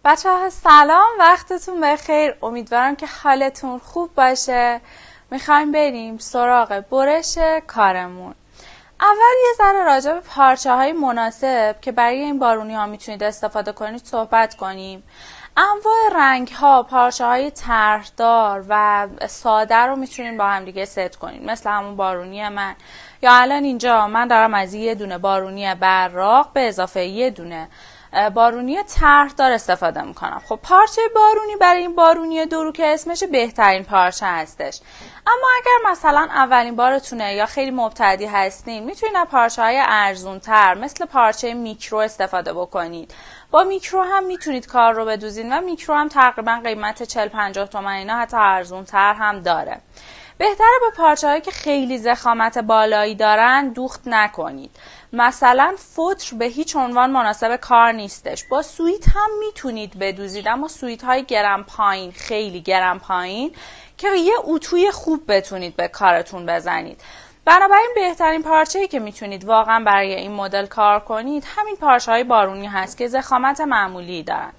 بچه‌ها سلام، وقتتون بخیر. امیدوارم که حالتون خوب باشه. میخوایم بریم سراغ برش کارمون. اول یه ذره راجع به پارچه‌های مناسب که برای این بارونی ها میتونید استفاده کنید صحبت کنیم. انواع رنگ‌ها، پارچه‌های طرحدار و ساده رو میتونید با هم دیگه ست کنید، مثل همون بارونی من. یا الان اینجا من دارم از یه دونه بارونی براق به اضافه یه دونه بارونی طرحدار استفاده میکنم. خب پارچه بارونی برای این بارونی دورو که اسمش بهترین پارچه هستش. اما اگر مثلا اولین بارتونه یا خیلی مبتدی هستین، میتونید از پارچه‌های ارزون تر مثل پارچه میکرو استفاده بکنید. با میکرو هم میتونید کار رو بدوزین و میکرو هم تقریبا قیمت 40-50 تومن، اینا حتی ارزون تر هم داره. بهتره با پارچه‌هایی که خیلی ضخامت بالایی دارن دوخت نکنید. مثلا فوتر به هیچ عنوان مناسب کار نیستش. با سویت هم میتونید بدوزید، اما سویت های گرم پایین، خیلی گرم پایین، که یه اتوی خوب بتونید به کارتون بزنید. بنابراین بهترین پارچه‌ای که میتونید واقعا برای این مدل کار کنید همین پارچه‌های بارونی هست که ضخامت معمولی دارن.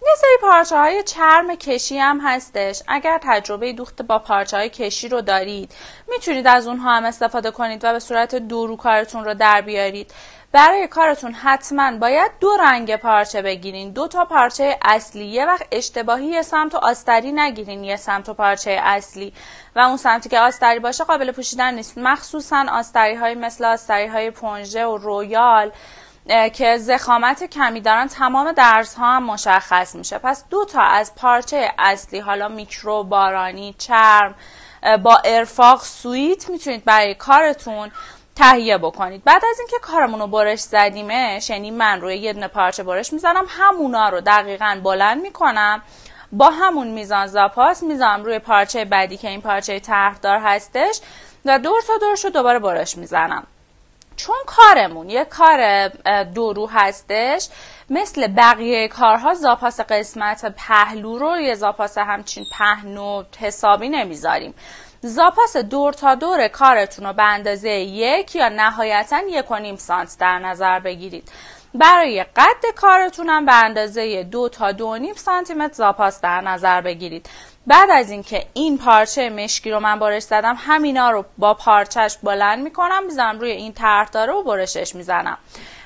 یه سری پارچه‌های چرم کشی هم هستش. اگر تجربه دوخت با پارچه‌های کشی رو دارید، میتونید از اونها هم استفاده کنید و به صورت دورو کارتون رو در بیارید. برای کارتون حتما باید دو رنگ پارچه بگیرین، 2 تا پارچه اصلی. یه وقت اشتباهی یه سمت آستری نگیرین، یه سمت پارچه اصلی و اون سمتی که آستری باشه قابل پوشیدن نیست، مخصوصا آستری‌های مثل آستری‌های پونژه و رویال که ضخامت کمی دارن. تمام درزها هم مشخص میشه. پس 2 تا از پارچه اصلی، حالا میکرو، بارانی، چرم با ارفاق، سویت، میتونید برای کارتون تهیه بکنید. بعد از اینکه کارمون رو برش زدیمش، یعنی من روی یه دونه پارچه برش میزنم، همونا رو دقیقاً بلند میکنم، با همون میزان زاپاس میذارم روی پارچه بعدی که این پارچه طرحدار هستش و دور تا دورش رو دوباره برش میزنم. چون کارمون یه کار دورو هستش، مثل بقیه کارها زاپاس قسمت پهلو رو یه زاپاس همچین پهن و حسابی نمیذاریم. زاپاس دور تا دور کارتون رو به اندازه 1 یا نهایتاً 1.5 سانت در نظر بگیرید. برای قد کارتون هم به اندازه 2 تا 2.5 سانتی متر زاپاس در نظر بگیرید. بعد از اینکه این پارچه مشکی رو من برش زدم، همینا رو با پارچهش بلند میکنم، میذارم روی این طرحدار و برشش میزنم.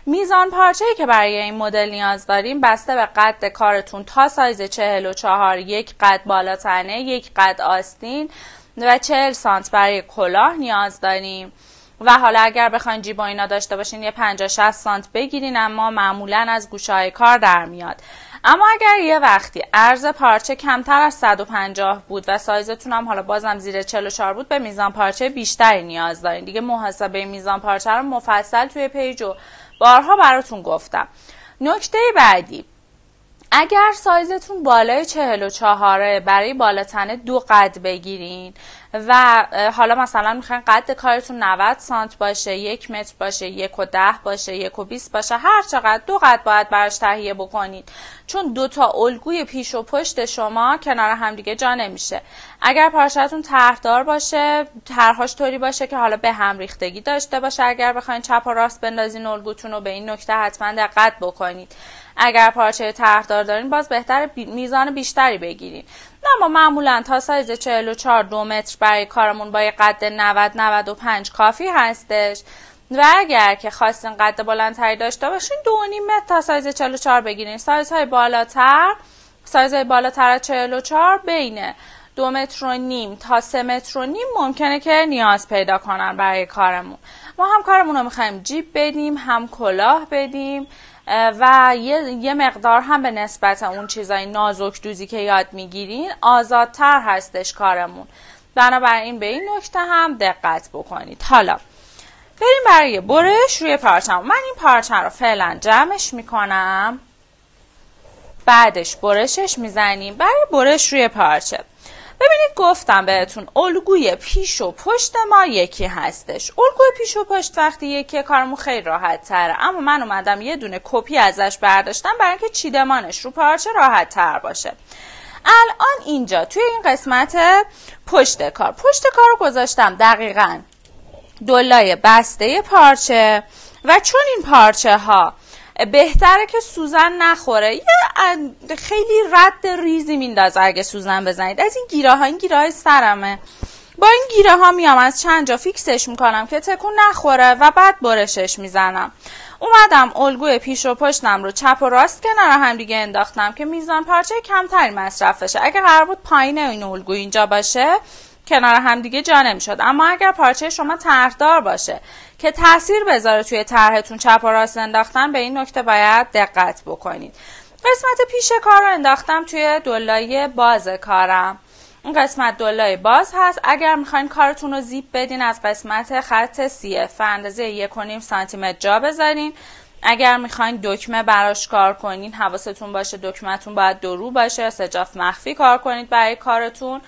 میزان پارچه‌ای که برای این مدل نیاز داریم بسته به قد کارتون تا سایز 44، 1 قد بالاتنه، 1 قد آستین و 40 سانت برای کلاه نیاز داریم. و حالا اگر بخواین جیب و اینا داشته باشین یه 50-60 سانت بگیرین، اما معمولا از گوشه‌های کار در میاد. اما اگر یه وقتی عرض پارچه کمتر از 150 بود و سایزتون هم حالا بازم زیر 44 بود، به میزان پارچه بیشتری نیاز دارین. دیگه محاسبه میزان پارچه رو مفصل توی پیج و بارها براتون گفتم. نکته بعدی، اگر سایزتون بالای 44 برای بالاتنه 2 قد بگیرین و حالا مثلا میخواین قد کارتون 90 سانت باشه، 1 متر باشه، 1.10 باشه، 1.20 باشه، هر چقدر 2 قد باید براش تهیه بکنید، چون 2 تا الگوی پیش و پشت شما کنار هم دیگه جا نمیشه. اگر پارچه‌تون طرحدار باشه، طرحش طوری باشه که حالا به هم ریختگی داشته باشه، اگر بخواین چپ و راست بندازین الگوتون رو، به این نکته حتما دقت بکنید. اگر پارچه طرحدار دارین باز بهتره میزان بیشتری بگیرین. اما معمولا تا سایز 44 2 متر برای کارمون با یه قد 90-95 کافی هستش. و اگر که خواستین قد بلندتری داشته باشین 2.5 متر تا سایز 44 بگیرین. سایزهای بالاتر از 44 بین 2.5 متر تا 3.5 متر ممکنه که نیاز پیدا کنن برای کارمون. ما هم کارمون رو میخوایم جیب بدیم، هم کلاه بدیم و یه مقدار هم به نسبت اون چیزای نازک دوزی که یاد میگیرین آزادتر هستش کارمون. بنابراین به این نکته هم دقت بکنید. حالا بریم برای برش روی پارچه. من این پارچه رو فعلا جمعش میکنم، بعدش برشش میزنیم. برای برش روی پارچه ببینید گفتم بهتون الگوی پیش و پشت ما یکی هستش. الگوی پیش و پشت وقتی یکی کارمون خیلی راحت تره، اما من اومدم یه دونه کپی ازش برداشتم برای اینکه چیدمانش رو پارچه راحت تر باشه. الان اینجا توی این قسمت پشت کار رو گذاشتم دقیقاً دولای بسته پارچه و چون این پارچه ها بهتره که سوزن نخوره. یه خیلی رد ریزی میندازه اگه سوزن بزنید. از این گیره های سرمه. با این گیره ها میام از چند جا فیکسش میکنم که تکون نخوره و بعد برشش میزنم. اومدم الگوی پیش و پشتم رو چپ و راست کنار هم دیگه انداختم که میزان پارچه کمتری مصرف بشه. اگه قرار بود پایین این الگو اینجا باشه کنار هم دیگه جا نمیشد. اما اگر پارچه شما طرحدار باشه که تاثیر بذاره توی طرحتون چپ و راست انداختن، به این نکته باید دقت بکنید. قسمت پیش کار رو انداختم توی دلای باز کارم. این قسمت دلای باز هست. اگر میخواین کارتون رو زیپ بدین از قسمت خط CF اندازه 1.5 سانتی متر جا بذارین. اگر میخواین دکمه براش کار کنین حواستون باشه دکمه‌تون باید دو رو باشه، سجاف مخفی کار کنید برای کارتون.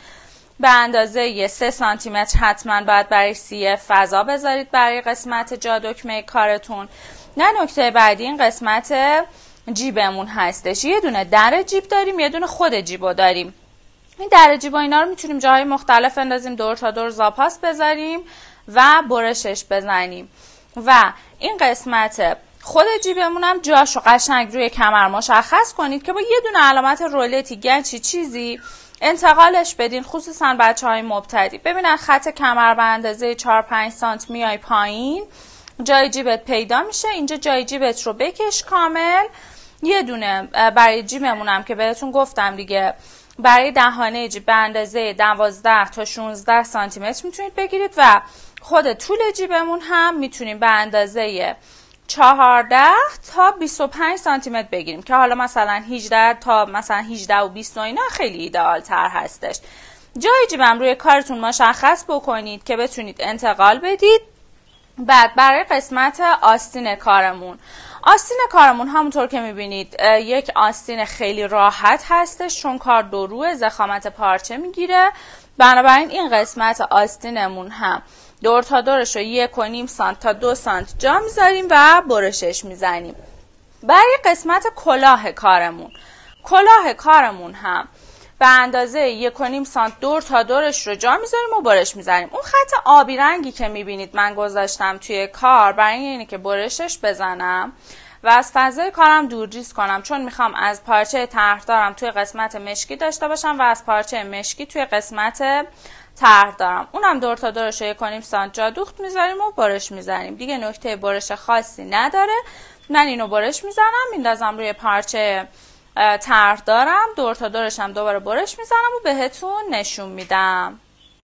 به اندازه 3 سانتی متر حتما باید برای CF فضا بذارید برای قسمت جا دکمه کارتون. نکته بعدی این قسمت جیبمون هستش. یه دونه در جیب داریم، یه دونه خود جیبو داریم. این در جیب و اینا رو میتونیم جاهای مختلف اندازیم، دور تا دور زاپاس بذاریم و برشش بزنیم. و این قسمت خود جیبمون هم جاشو قشنگ روی کمر مشخص کنید که با یه دونه علامت رولتی گنچی چیزی انتقالش بدین، خصوصا بچه‌های مبتدی. ببینن خط کمر به اندازه 4-5 سانت میای پایین، جای جیبت پیدا میشه. اینجا جای جیبت رو بکش کامل. یه دونه برای جیبمون هم که بهتون گفتم دیگه، برای دهانه جیب به اندازه 12 تا 16 سانتی متر میتونید بگیرید و خود طول جیبمون هم میتونیم به اندازه 14 تا 25 سانتی متر بگیریم که حالا مثلا 18 تا مثلا 18 و 20 و اینا خیلی ایدئال تر هستش. جای جیبم روی کارتون مشخص بکنید که بتونید انتقال بدید. بعد برای قسمت آستین کارمون، آستین کارمون همونطور که میبینید یک آستین خیلی راحت هستش چون کار دو روه، ضخامت پارچه میگیره. بنابراین این قسمت آستینمون هم دور تا دورش رو 1.5 سانت تا 2 سانت جا میذاریم و برشش میزنیم. برای قسمت کلاه کارمون هم به اندازه 1.5 سانت دور تا دورش رو جا میذاریم و برش میزنیم. اون خط آبی رنگی که میبینید من گذاشتم توی کار برای اینه که برشش بزنم و از فضای کارم دورریز کنم، چون میخوام از پارچه طرحدارم توی قسمت مشکی داشته باشم و از پارچه مشکی توی قسمت طرحدارم. اونم دور تا دورش رو 1.5 سانت جا دوخت میذاریم و برش میزنیم. دیگه نکته برش خاصی نداره. من اینو برش میزنم، میندازم روی پارچه طرحدارم، دور تا دورش هم دوباره برش میزنم و بهتون نشون میدم.